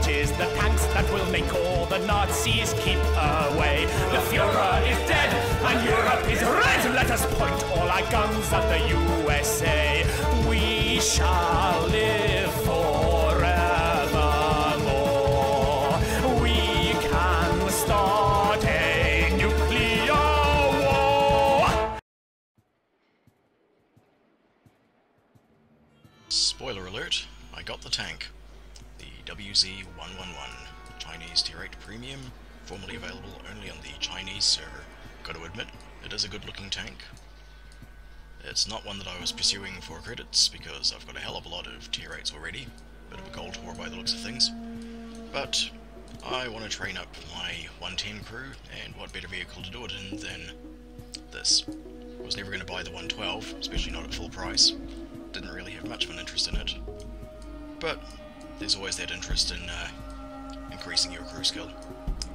is the tanks that will make all the Nazis keep away. The Führer is dead and Europe is red. Let us point all our guns at the USA. We shall live forevermore. We can start a nuclear war. Spoiler alert, I got the tank. The WZ-111, Chinese Tier 8 Premium, formerly available only on the Chinese server. Gotta admit, it is a good looking tank. It's not one that I was pursuing for credits, because I've got a hell of a lot of Tier 8s already. Bit of a gold whore by the looks of things. But I want to train up my 110 crew, and what better vehicle to do it in than this. I was never going to buy the 112, especially not at full price. Didn't really have much of an interest in it. But there's always that interest in increasing your crew skill,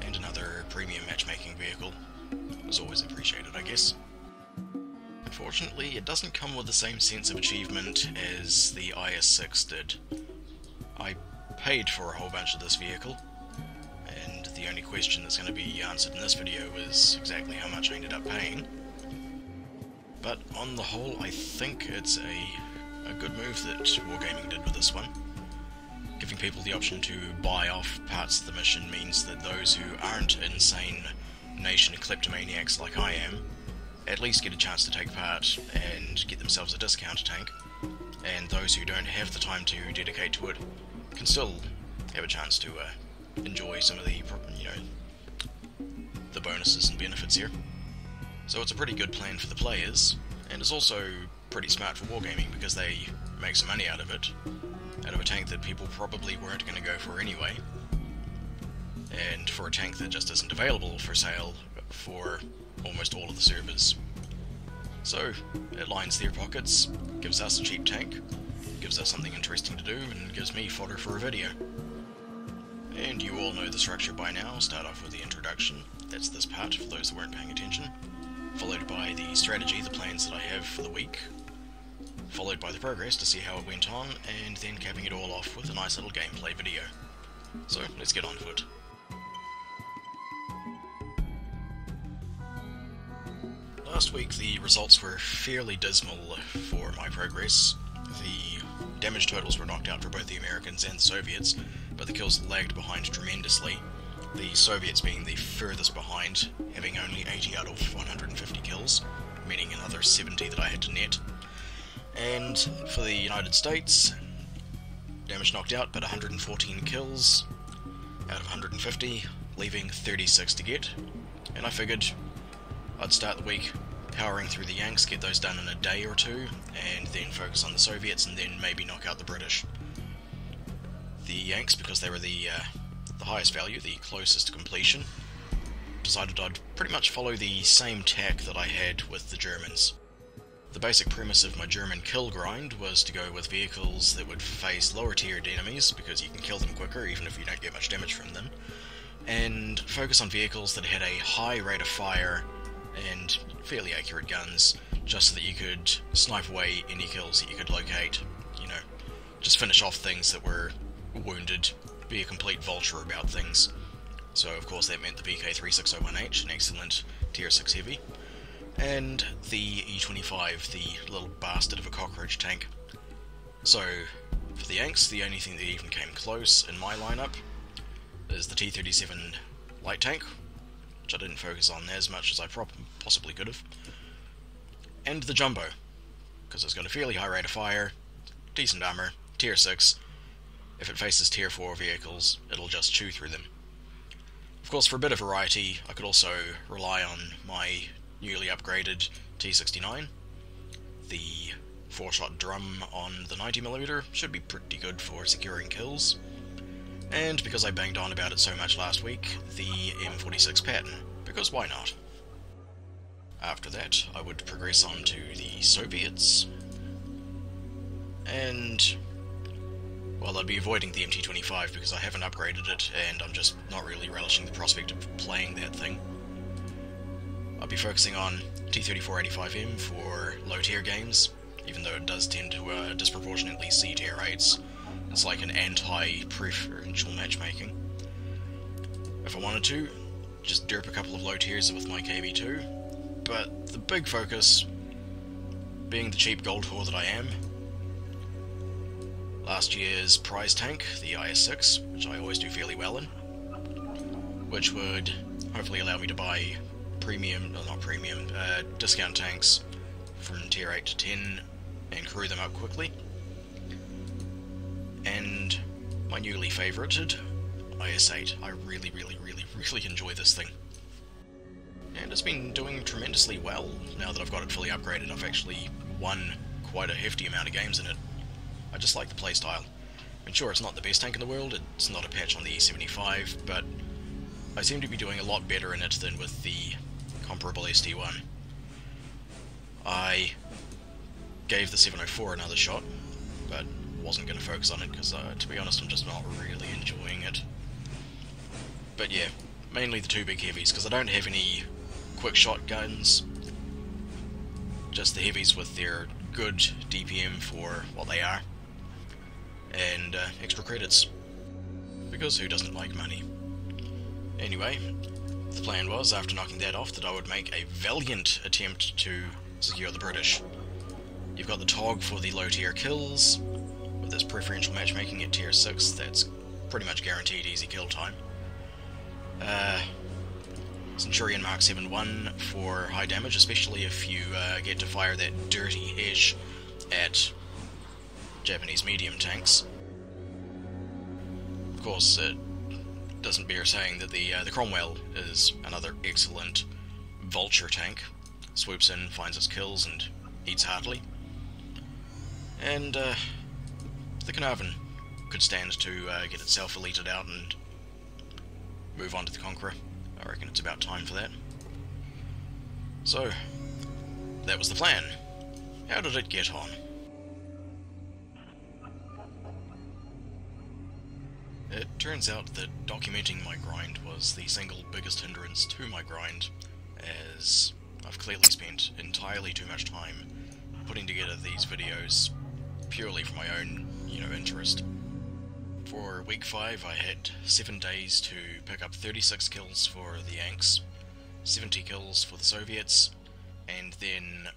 and another premium matchmaking vehicle is always appreciated, I guess. Unfortunately, it doesn't come with the same sense of achievement as the IS-6 did. I paid for a whole bunch of this vehicle, and the only question that's going to be answered in this video is exactly how much I ended up paying. But on the whole, I think it's a good move that Wargaming did with this one. Giving people the option to buy off parts of the mission means that those who aren't insane nation kleptomaniacs like I am at least get a chance to take part and get themselves a discounted tank, and those who don't have the time to dedicate to it can still have a chance to enjoy some of the, the bonuses and benefits here. So it's a pretty good plan for the players, and it's also pretty smart for Wargaming because they make some money out of it, out of a tank that people probably weren't going to go for anyway, and for a tank that just isn't available for sale for almost all of the servers. So it lines their pockets, gives us a cheap tank, gives us something interesting to do, and gives me fodder for a video. And you all know the structure by now. Start off with the introduction, that's this part for those that weren't paying attention, followed by the strategy, the plans that I have for the week, followed by the progress to see how it went on, and then capping it all off with a nice little gameplay video. So let's get on to it. Last week the results were fairly dismal for my progress. The damage totals were knocked out for both the Americans and the Soviets, but the kills lagged behind tremendously, the Soviets being the furthest behind, having only 80 out of 150 kills, meaning another 70 that I had to net. And for the United States, damage knocked out, but 114 kills out of 150, leaving 36 to get. And I figured I'd start the week powering through the Yanks, get those done in a day or two, and then focus on the Soviets, and then maybe knock out the British. The Yanks, because they were the highest value, the closest to completion, decided I'd pretty much follow the same tack that I had with the Germans. The basic premise of my German kill grind was to go with vehicles that would face lower tiered enemies, because you can kill them quicker even if you don't get much damage from them, and focus on vehicles that had a high rate of fire and fairly accurate guns, just so that you could snipe away any kills that you could locate, just finish off things that were wounded, be a complete vulture about things. So of course that meant the VK360-1H, an excellent tier 6 heavy, and the E25, the little bastard of a cockroach tank. So for the Yanks, the only thing that even came close in my lineup is the T-37 light tank, which I didn't focus on as much as I possibly could have, and the Jumbo, because it's got a fairly high rate of fire, decent armor, tier 6. If it faces tier 4 vehicles, it'll just chew through them. Of course, for a bit of variety, I could also rely on my newly upgraded T69. The 4-shot drum on the 90mm should be pretty good for securing kills. And because I banged on about it so much last week, the M46 Patton, because why not? After that, I would progress on to the Soviets, and, well, I'd be avoiding the MT25 because I haven't upgraded it, and I'm just not really relishing the prospect of playing that thing. I'd be focusing on T-3485M for low-tier games, even though it does tend to disproportionately see tier 8s, It's like an anti-preferential matchmaking. If I wanted to, just derp a couple of low tiers with my KV2, but the big focus, being the cheap gold whore that I am, last year's prize tank, the IS-6, which I always do fairly well in, which would hopefully allow me to buy discount tanks from tier 8 to 10 and crew them up quickly. And my newly favorited IS-8. I really enjoy this thing. And it's been doing tremendously well now that I've got it fully upgraded. I've actually won quite a hefty amount of games in it. I just like the playstyle. I mean, sure, it's not the best tank in the world, it's not a patch on the E75, but I seem to be doing a lot better in it than with the comparable SD1. I gave the 704 another shot, but wasn't going to focus on it because, to be honest, I'm just not really enjoying it. But yeah, mainly the two big heavies, because I don't have any quick shot guns, just the heavies with their good DPM for what they are, and extra credits, because who doesn't like money? Anyway, the plan was, after knocking that off, that I would make a valiant attempt to secure the British. You've got the TOG for the low tier kills, with this preferential matchmaking at tier 6, that's pretty much guaranteed easy kill time. Centurion Mark 7-1 for high damage, especially if you get to fire that dirty edge at Japanese medium tanks. Of course, it doesn't bear saying that the Cromwell is another excellent vulture tank. Swoops in, finds its kills, and eats heartily. And the Carnarvon could stand to get itself elited out and move on to the Conqueror. I reckon it's about time for that. So, that was the plan. How did it get on? It turns out that documenting my grind was the single biggest hindrance to my grind, as I've clearly spent entirely too much time putting together these videos purely for my own, interest. For week 5 I had 7 days to pick up 36 kills for the Yanks, 70 kills for the Soviets, and then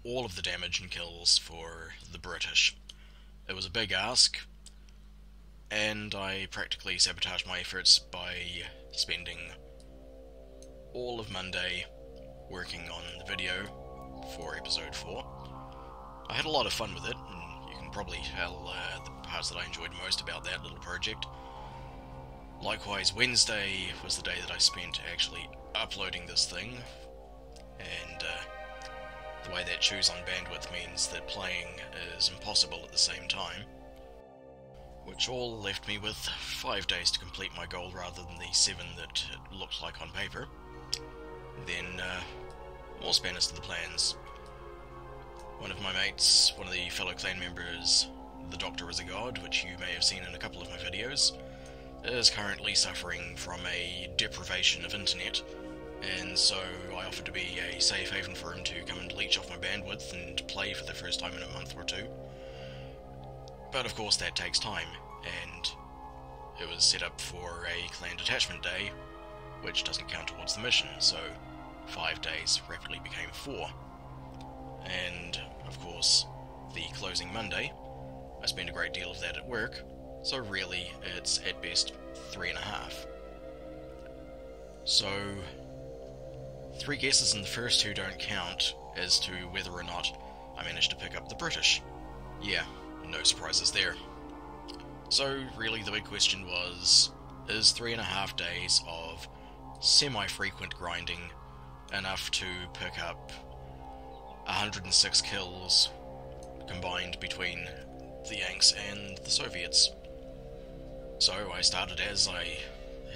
all of the damage and kills for the British. It was a big ask, and I practically sabotaged my efforts by spending all of Monday working on the video for episode 4. I had a lot of fun with it, and you can probably tell the parts that I enjoyed most about that little project. Likewise, Wednesday was the day that I spent actually uploading this thing, and the way that chews on bandwidth means that playing is impossible at the same time, which all left me with 5 days to complete my goal rather than the 7 that it looked like on paper. Then, more spanners to the plans. One of my mates, one of the fellow clan members, the Doctor is a God, which you may have seen in a couple of my videos, is currently suffering from a deprivation of internet, and so I offered to be a safe haven for him to come and leech off my bandwidth and play for the first time in a month or two. But of course that takes time, and it was set up for a clan detachment day, which doesn't count towards the mission, so 5 days rapidly became 4. And, of course, the closing Monday, I spent a great deal of that at work, so really it's at best 3.5. So, 3 guesses in the first 2 don't count as to whether or not I managed to pick up the British. Yeah, no surprises there. So, really the big question was, is 3.5 days of semi-frequent grinding enough to pick up 106 kills combined between the Yanks and the Soviets? So I started, as I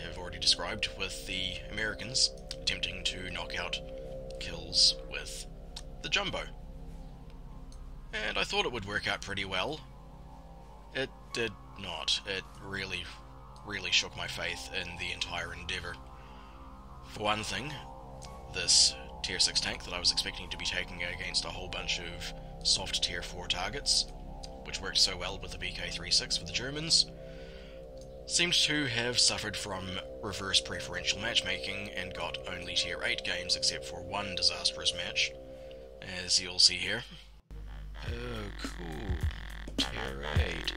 have already described, with the Americans, attempting to knock out kills with the Jumbo. And I thought it would work out pretty well. It did not. It really shook my faith in the entire endeavour. For one thing, this tier 6 tank that I was expecting to be taking against a whole bunch of soft tier 4 targets which worked so well with the BK-36 for the Germans, seemed to have suffered from reverse preferential matchmaking and got only Tier 8 games except for one disastrous match, as you'll see here. Oh, cool. Tier 8.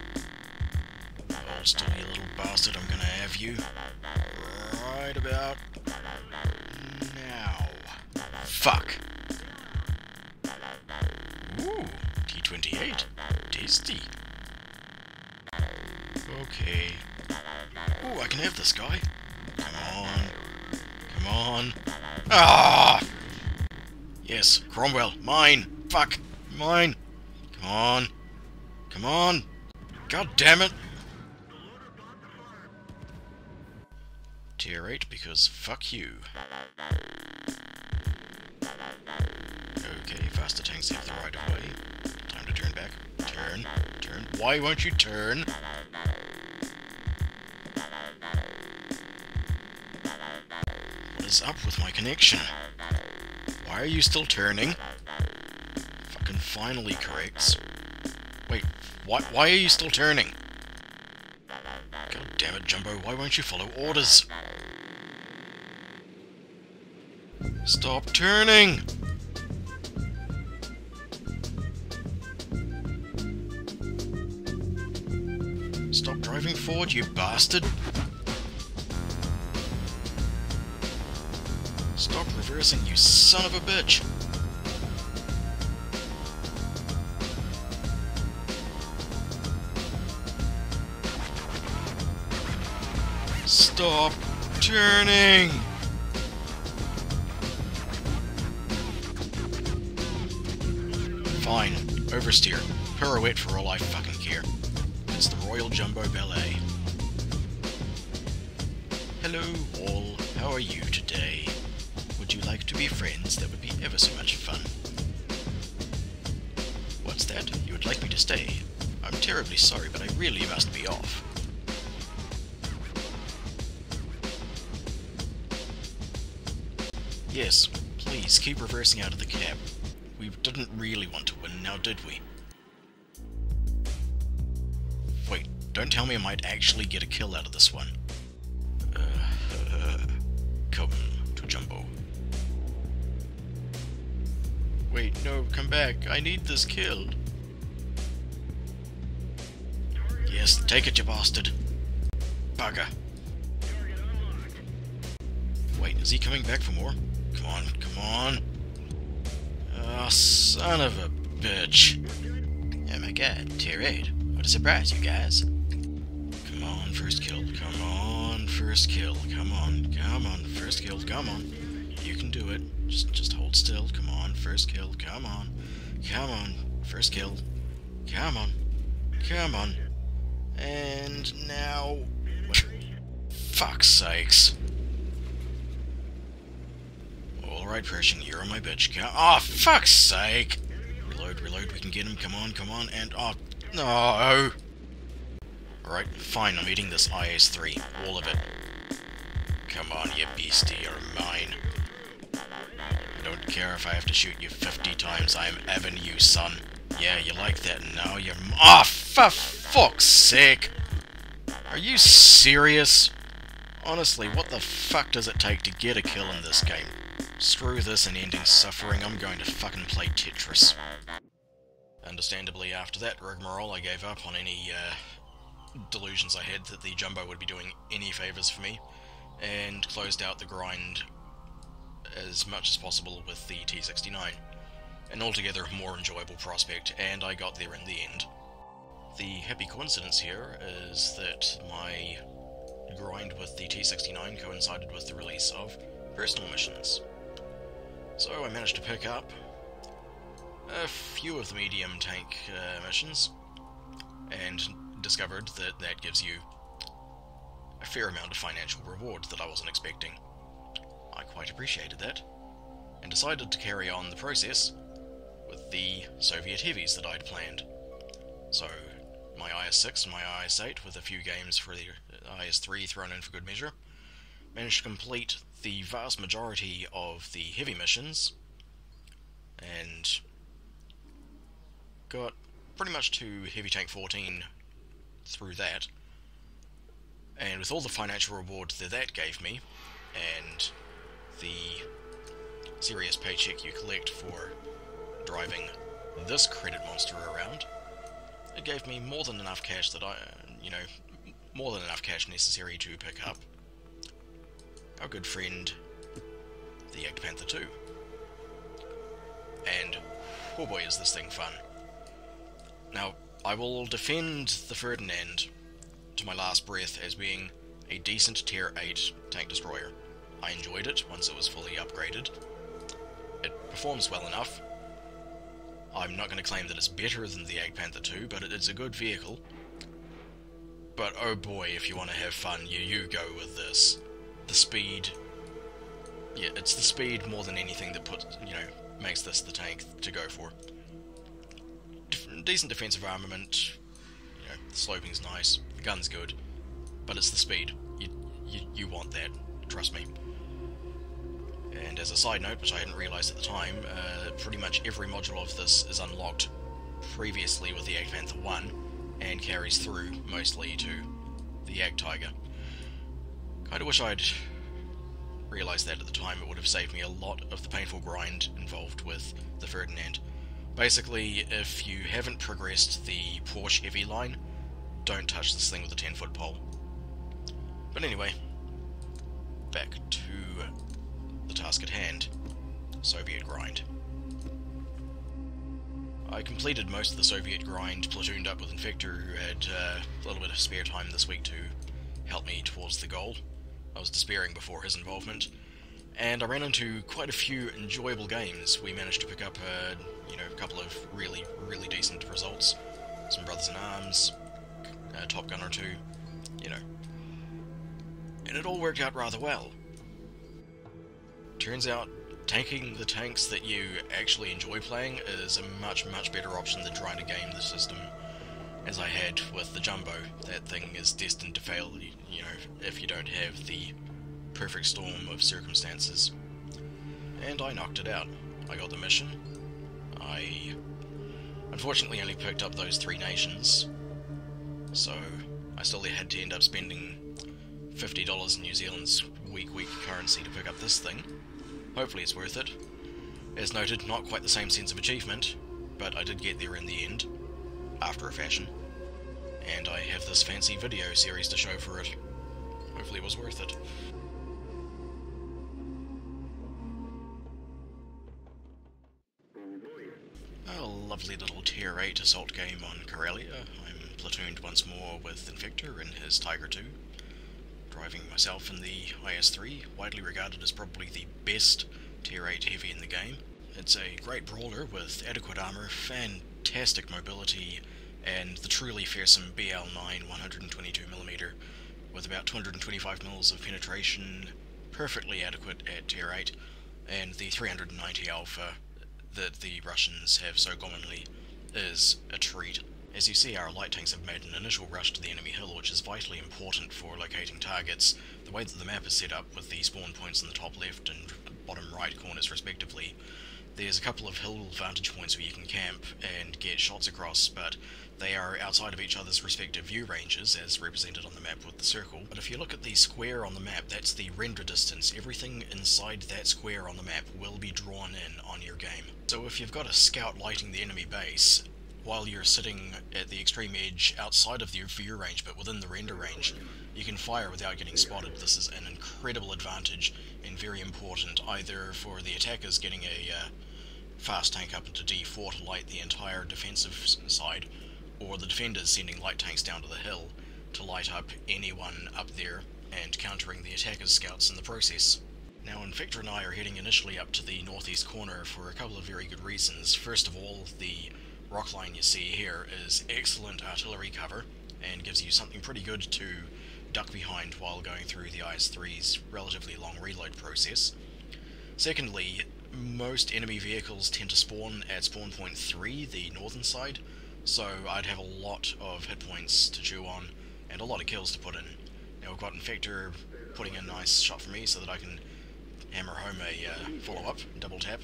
Hold still, you little bastard, I'm gonna have you. Right about now. Fuck. Ooh, T28. Tasty. Okay. Ooh, I can have this guy. Come on. Come on. Ah! Yes, Cromwell. Mine. Fuck. Mine. Come on. Come on. God damn it. Tier 8 because fuck you. Okay, faster tanks have the right of way. Time to turn back. Turn. Turn. Why won't you turn? What is up with my connection? Why are you still turning? Fucking finally corrects. Wait, why are you still turning? God damn it, Jumbo, why won't you follow orders? Stop turning! Stop driving forward, you bastard! Stop reversing, you son of a bitch! Stop turning! Fine, oversteer. Pirouette for all I fucking care. It's the Royal Jumbo Ballet. Hello all, how are you today? Would you like to be friends? That would be ever so much fun. What's that? You would like me to stay? I'm terribly sorry, but I really must be off. Yes, please keep reversing out of the cab. We didn't really want to win, now did we? Wait, don't tell me I might actually get a kill out of this one. Come to Jumbo. Wait, no, come back. I need this killed. Yes, take it, you bastard. Bugger. Wait, is he coming back for more? Come on, come on. Oh, son of a bitch. Oh my god, tier 8. What a surprise, you guys. Come on, first kill. Come on, first kill. Come on, come on, first kill. Come on. You can do it. Just hold still. Come on, first kill. Come on. Come on, first kill. Come on. Come on. And now... Fuck's sakes. Alright, Pershing, you're on my bitch. Oh, fuck's sake! Reload, reload, we can get him, come on, and oh, no! Alright, fine, I'm eating this IS-3, all of it. Come on, you beastie, you're mine. I don't care if I have to shoot you 50 times, I'm having you, son. Yeah, you like that, now you're... Oh, for fuck's sake! Are you serious? Honestly, what the fuck does it take to get a kill in this game? Screw this and ending suffering, I'm going to fucking play Tetris. Understandably, after that rigmarole, I gave up on any, delusions I had that the Jumbo would be doing any favours for me, and closed out the grind as much as possible with the T69. An altogether more enjoyable prospect, and I got there in the end. The happy coincidence here is that my grind with the T69 coincided with the release of personal missions. So I managed to pick up a few of the medium tank missions, and discovered that that gives you a fair amount of financial reward that I wasn't expecting. I quite appreciated that, and decided to carry on the process with the Soviet heavies that I'd planned. So, my IS-6 and my IS-8, with a few games for the IS-3 thrown in for good measure, managed to complete the vast majority of the heavy missions, and got pretty much to Heavy Tank 14 through that, and with all the financial reward that gave me, and the serious paycheck you collect for driving this credit monster around, it gave me more than enough cash that more than enough cash necessary to pick up our good friend, the Jagd Panther 2. And, oh boy, is this thing fun. Now, I will defend the Ferdinand to my last breath as being a decent Tier 8 tank destroyer. I enjoyed it once it was fully upgraded. It performs well enough. I'm not going to claim that it's better than the Jagd Panther 2, but it's a good vehicle. But oh boy, if you want to have fun, you go with this. The speed... Yeah, it's the speed more than anything that makes this the tank to go for. Decent defensive armament, the sloping's nice, the gun's good, but it's the speed. You want that, trust me. And as a side note, which I hadn't realised at the time, pretty much every module of this is unlocked previously with the Jagd Panther 1, and carries through mostly to the Jagd Tiger. Kinda wish I'd realised that at the time. It would have saved me a lot of the painful grind involved with the Ferdinand. Basically, if you haven't progressed the Porsche Heavy line, don't touch this thing with a 10-foot pole. But anyway, back to the task at hand, Soviet grind. I completed most of the Soviet grind platooned up with Infector, who had a little bit of spare time this week to help me towards the goal. I was despairing before his involvement, and I ran into quite a few enjoyable games. We managed to pick up a couple of really decent results. Some Brothers in Arms, Top Gun or two, and it all worked out rather well. Turns out, tanking the tanks that you actually enjoy playing is a much better option than trying to game the system, as I had with the Jumbo. That thing is destined to fail, if you don't have the perfect storm of circumstances. And I knocked it out. I got the mission. I unfortunately only picked up those 3 nations, so I still had to end up spending $50 in New Zealand's weak currency to pick up this thing. Hopefully it's worth it. As noted, not quite the same sense of achievement, but I did get there in the end, after a fashion. And I have this fancy video series to show for it. Hopefully it was worth it. A lovely little Tier 8 assault game on Karelia. I'm platooned once more with Infector in his Tiger 2. Driving myself in the IS-3, widely regarded as probably the best Tier 8 heavy in the game. It's a great brawler with adequate armour, fantastic mobility, and the truly fearsome BL9 122mm with about 225mm of penetration, perfectly adequate at Tier 8, and the 390 Alpha that the Russians have so commonly is a treat. As you see, our light tanks have made an initial rush to the enemy hill, which is vitally important for locating targets. The way that the map is set up, with the spawn points in the top left and bottom right corners respectively, there's a couple of hill vantage points where you can camp and get shots across, but they are outside of each other's respective view ranges, as represented on the map with the circle. But if you look at the square on the map, that's the render distance. Everything inside that square on the map will be drawn in on your game. So if you've got a scout lighting the enemy base, while you're sitting at the extreme edge outside of the view range but within the render range, you can fire without getting spotted. This is an incredible advantage and very important, either for the attackers getting a fast tank up into D4 to light the entire defensive side, or the defenders sending light tanks down to the hill to light up anyone up there and countering the attackers' scouts in the process. Now, Infector and I are heading initially up to the northeast corner for a couple of very good reasons. First of all, the rock line you see here is excellent artillery cover and gives you something pretty good to duck behind while going through the IS-3's relatively long reload process. Secondly, most enemy vehicles tend to spawn at spawn point 3, the northern side, so I'd have a lot of hit points to chew on and a lot of kills to put in. Now we've got Infector putting in a nice shot for me so that I can hammer home a follow-up, double tap.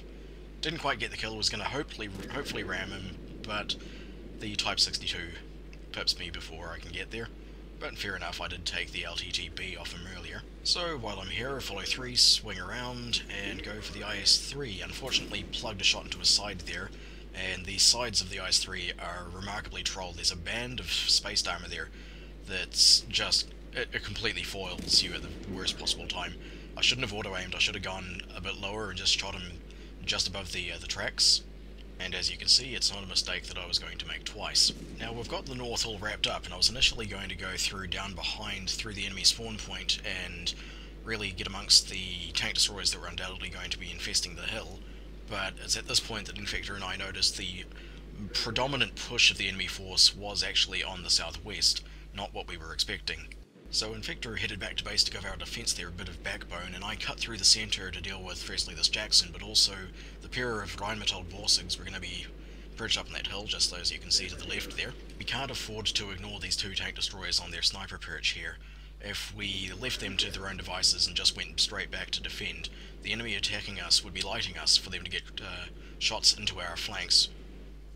Didn't quite get the kill, was going to hopefully ram him, but the Type 62 pips me before I can get there, but fair enough, I did take the LTTB off him earlier. So while I'm here, follow 3, swing around, and go for the IS-3. Unfortunately, plugged a shot into his side there, and the sides of the IS-3 are remarkably trolled. There's a band of spaced armor there that's just... it completely foils you at the worst possible time. I shouldn't have auto-aimed, I should have gone a bit lower and just shot him just above the tracks. And as you can see, it's not a mistake that I was going to make twice. Now we've got the north all wrapped up, and I was initially going to go through down behind through the enemy spawn point and really get amongst the tank destroyers that were undoubtedly going to be infesting the hill, but it's at this point that Infector and I noticed the predominant push of the enemy force was actually on the southwest, not what we were expecting. So Infector headed back to base to give our defence there a bit of backbone, and I cut through the centre to deal with firstly this Jackson, but also the pair of Rheinmetall Vorsigs were going to be perched up on that hill, just as you can see to the left there. We can't afford to ignore these two tank destroyers on their sniper perch here. If we left them to their own devices and just went straight back to defend, the enemy attacking us would be lighting us for them to get shots into our flanks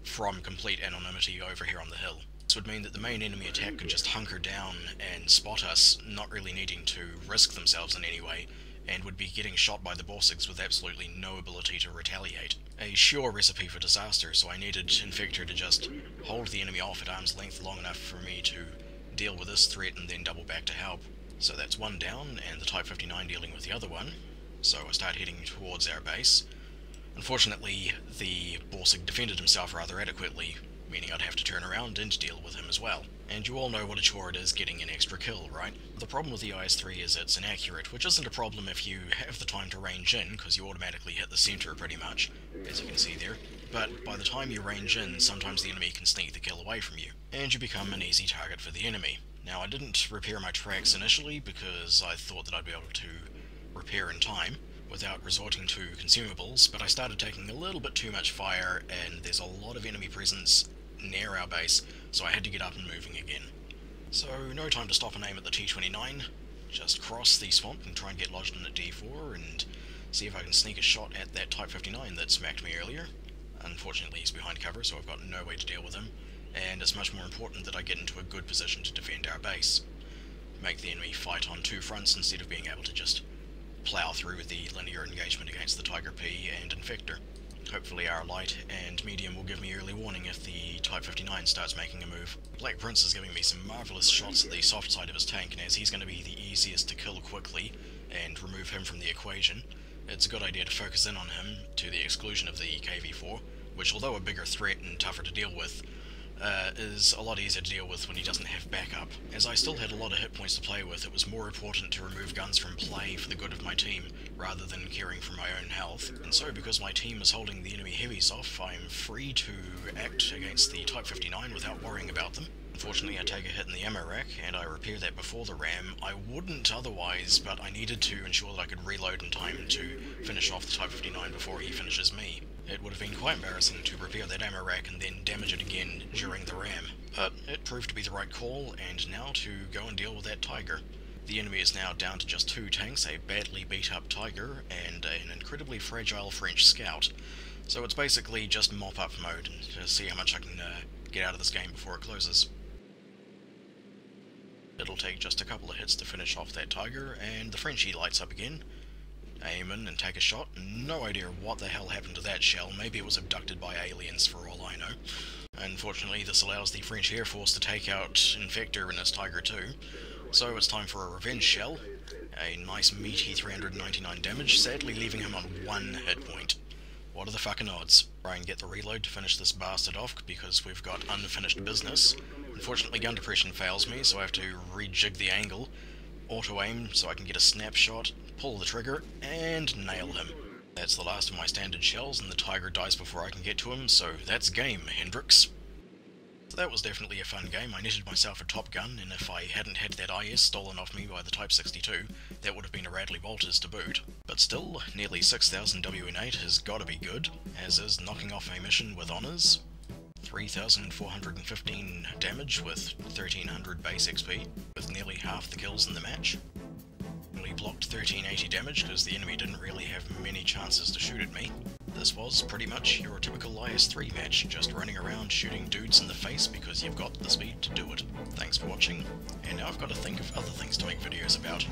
from complete anonymity over here on the hill. This would mean that the main enemy attack could just hunker down and spot us, not really needing to risk themselves in any way, and would be getting shot by the Vorsigs with absolutely no ability to retaliate. A sure recipe for disaster, so I needed Infector to just hold the enemy off at arm's length long enough for me to deal with this threat and then double back to help. So that's one down, and the Type 59 dealing with the other one, so I start heading towards our base. Unfortunately, the Vorsig defended himself rather adequately, meaning I'd have to turn around and deal with him as well. And you all know what a chore it is getting an extra kill, right? The problem with the IS-3 is it's inaccurate, which isn't a problem if you have the time to range in, because you automatically hit the centre pretty much, as you can see there. But by the time you range in, sometimes the enemy can sneak the kill away from you, and you become an easy target for the enemy. Now, I didn't repair my tracks initially, because I thought that I'd be able to repair in time, without resorting to consumables, but I started taking a little bit too much fire, and there's a lot of enemy presence near our base, so I had to get up and moving again. So, no time to stop and aim at the T-29, just cross the swamp and try and get lodged in at D4 and see if I can sneak a shot at that Type 59 that smacked me earlier. Unfortunately he's behind cover, so I've got no way to deal with him, and it's much more important that I get into a good position to defend our base. Make the enemy fight on two fronts instead of being able to just plough through the linear engagement against the Tiger P and Infector. Hopefully our light and medium will give me early warning if the Type 59 starts making a move. Black Prince is giving me some marvellous shots at the soft side of his tank, and as he's going to be the easiest to kill quickly and remove him from the equation, it's a good idea to focus in on him to the exclusion of the KV-4, which, although a bigger threat and tougher to deal with, is a lot easier to deal with when he doesn't have backup. As I still had a lot of hit points to play with, it was more important to remove guns from play for the good of my team, rather than caring for my own health. And so, because my team is holding the enemy heavies off, I'm free to act against the Type 59 without worrying about them. Unfortunately, I take a hit in the ammo rack, and I repair that before the ram. I wouldn't otherwise, but I needed to ensure that I could reload in time to finish off the Type 59 before he finishes me. It would have been quite embarrassing to repair that ammo rack and then damage it again during the ram, but it proved to be the right call, and now to go and deal with that Tiger. The enemy is now down to just two tanks, a badly beat up Tiger and an incredibly fragile French scout, so it's basically just mop up mode to see how much I can get out of this game before it closes. It'll take just a couple of hits to finish off that Tiger, and the Frenchie lights up again. Aim in and take a shot. No idea what the hell happened to that shell. Maybe it was abducted by aliens for all I know. Unfortunately, this allows the French Air Force to take out Infector and his Tiger too. So it's time for a revenge shell. A nice meaty 399 damage, sadly leaving him on one hit point. What are the fucking odds? Try and get the reload to finish this bastard off because we've got unfinished business. Unfortunately, gun depression fails me, so I have to rejig the angle, auto-aim so I can get a snapshot, pull the trigger, and nail him. That's the last of my standard shells, and the Tiger dies before I can get to him, so that's game, Hendrix. So that was definitely a fun game. I netted myself a top gun, and if I hadn't had that IS stolen off me by the Type 62, that would have been a Radley Walters to boot. But still, nearly 6,000 WN8 has got to be good, as is knocking off a mission with honours. 3,415 damage with 1,300 base XP, with nearly half the kills in the match. Only blocked 1,380 damage because the enemy didn't really have many chances to shoot at me. this was pretty much your typical IS-3 match, just running around shooting dudes in the face because you've got the speed to do it. Thanks for watching, and now I've got to think of other things to make videos about.